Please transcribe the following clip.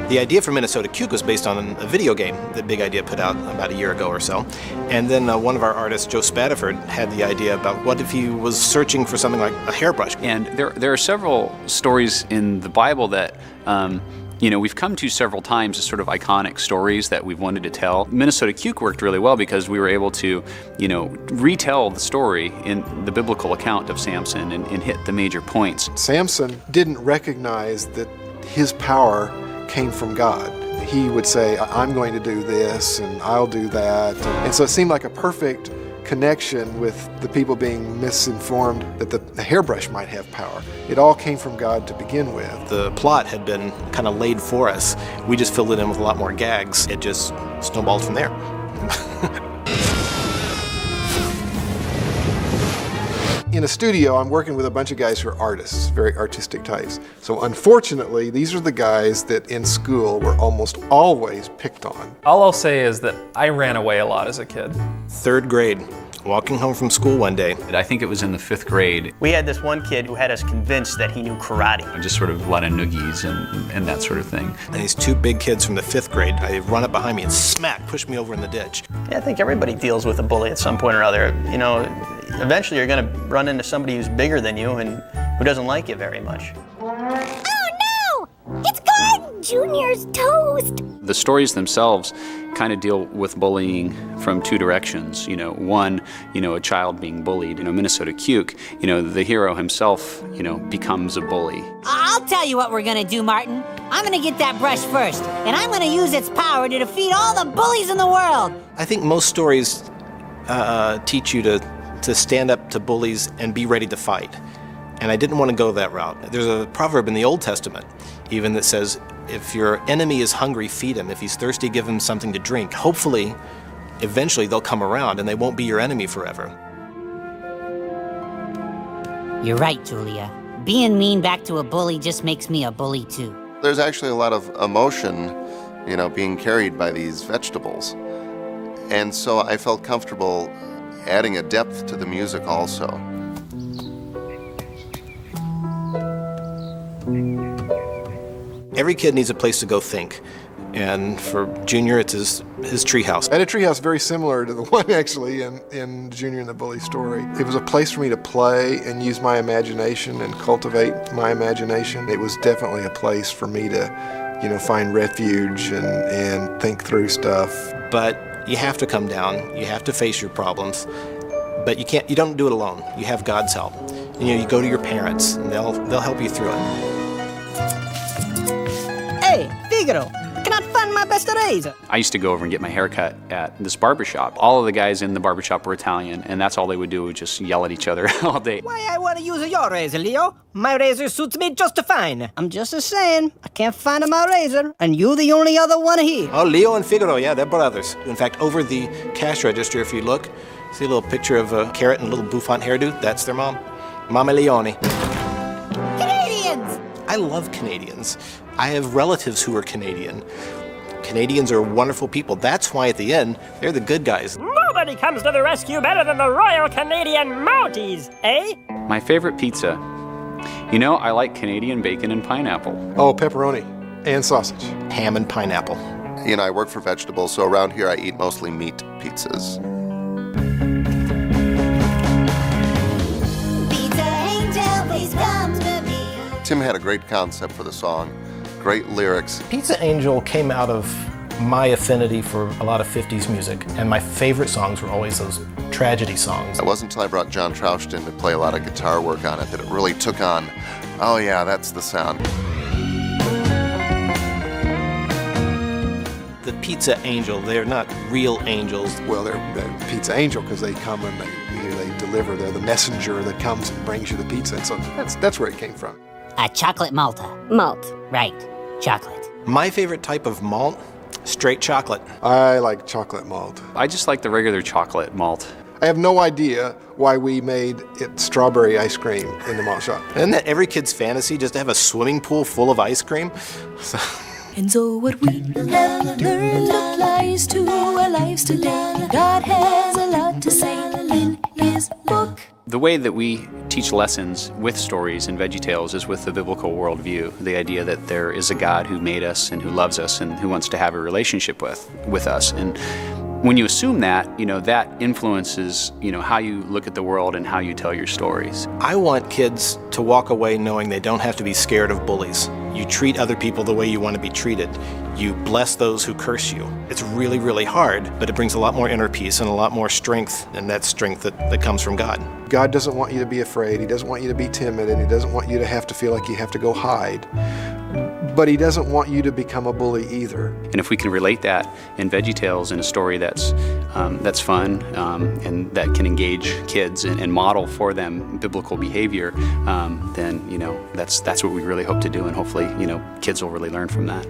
The idea for Minnesota Cuke was based on a video game that Big Idea put out about a year ago or so. And then one of our artists, Joe Spadiford, had the idea about what if he was searching for something like a hairbrush. And there are several stories in the Bible that we've come to several times as sort of iconic stories that we've wanted to tell. Minnesota Cuke worked really well because we were able to, retell the story in the biblical account of Samson and hit the major points. Samson didn't recognize that his power came from God. He would say, I'm going to do this and I'll do that. And so it seemed like a perfect connection with the people being misinformed that the hairbrush might have power. It all came from God to begin with. The plot had been kind of laid for us. We just filled it in with a lot more gags. It just snowballed from there. In a studio, I'm working with a bunch of guys who are artists, very artistic types. So unfortunately, these are the guys that in school were almost always picked on. All I'll say is that I ran away a lot as a kid. 3rd grade, walking home from school one day. I think it was in the 5th grade. We had this one kid who had us convinced that he knew karate. Just sort of a lot of noogies and that sort of thing. And these 2 big kids from the 5th grade, they run up behind me and smack, push me over in the ditch. Yeah, I think everybody deals with a bully at some point or other. Eventually you're going to run into somebody who's bigger than you and who doesn't like you very much. Oh no! It's gone! Junior's toast! The stories themselves kind of deal with bullying from 2 directions. One, a child being bullied. Minnesota Cuke, the hero himself, becomes a bully. I'll tell you what we're gonna do, Martin. I'm gonna get that brush first, and I'm gonna use its power to defeat all the bullies in the world. I think most stories teach you to stand up to bullies and be ready to fight. And I didn't want to go that route. There's a proverb in the Old Testament even that says, if your enemy is hungry, feed him. If he's thirsty, give him something to drink. Hopefully, eventually they'll come around and they won't be your enemy forever. You're right, Julia. Being mean back to a bully just makes me a bully too. There's actually a lot of emotion, being carried by these vegetables. And so I felt comfortable adding a depth to the music also. Every kid needs a place to go think. And for Junior, it's his treehouse. I had a treehouse very similar to the one actually in Junior and the Bully story. It was a place for me to play and use my imagination and cultivate my imagination. It was definitely a place for me to, find refuge and think through stuff. But you have to come down, you have to face your problems, but you don't do it alone. You have God's help. You go to your parents and they'll help you through it. Hey, Figaro, cannot find my best razor. I used to go over and get my hair cut at this barbershop. All of the guys in the barbershop were Italian, and that's all they would do, was just yell at each other all day. Why I want to use your razor, Leo? My razor suits me just fine. I'm just saying, I can't find my razor, and you the only other one here. Oh, Leo and Figaro, yeah, they're brothers. In fact, over the cash register, if you look, see a little picture of a carrot and a little bouffant hairdo? That's their mom. Mama Leone. Canadians! I love Canadians. I have relatives who are Canadian. Canadians are wonderful people. That's why at the end, they're the good guys. Nobody comes to the rescue better than the Royal Canadian Mounties, eh? My favorite pizza. I like Canadian bacon and pineapple. Oh, pepperoni and sausage. Ham and pineapple. I work for vegetables, so around here I eat mostly meat pizzas. Pizza Angel, please come to me. Tim had a great concept for the song, great lyrics. Pizza Angel came out of my affinity for a lot of 50s music, and my favorite songs were always those tragedy songs. It wasn't until I brought John Troush in to play a lot of guitar work on it that it really took on, oh yeah, that's the sound. The Pizza Angel, they're not real angels. Well, they're Pizza Angel because they come and they deliver. They're the messenger that comes and brings you the pizza. And so that's where it came from. A chocolate malta. Malt. Right, chocolate. My favorite type of malt, straight chocolate. I like chocolate malt. I just like the regular chocolate malt. I have no idea why we made it strawberry ice cream in the malt shop. Isn't that every kid's fantasy, just to have a swimming pool full of ice cream? And so what we have learned applies to our lives today. God has a lot to say in His book. The way that we teach lessons with stories in VeggieTales is with the biblical worldview, the idea that there is a God who made us and who loves us and who wants to have a relationship with us. And when you assume that, that influences, how you look at the world and how you tell your stories. I want kids to walk away knowing they don't have to be scared of bullies. You treat other people the way you want to be treated. You bless those who curse you. It's really, really hard, but it brings a lot more inner peace and a lot more strength, and that strength that comes from God. God doesn't want you to be afraid. He doesn't want you to be timid, and He doesn't want you to have to feel like you have to go hide. But He doesn't want you to become a bully either. And if we can relate that in VeggieTales in a story that's fun and that can engage kids and model for them biblical behavior, then that's what we really hope to do, and hopefully kids will really learn from that.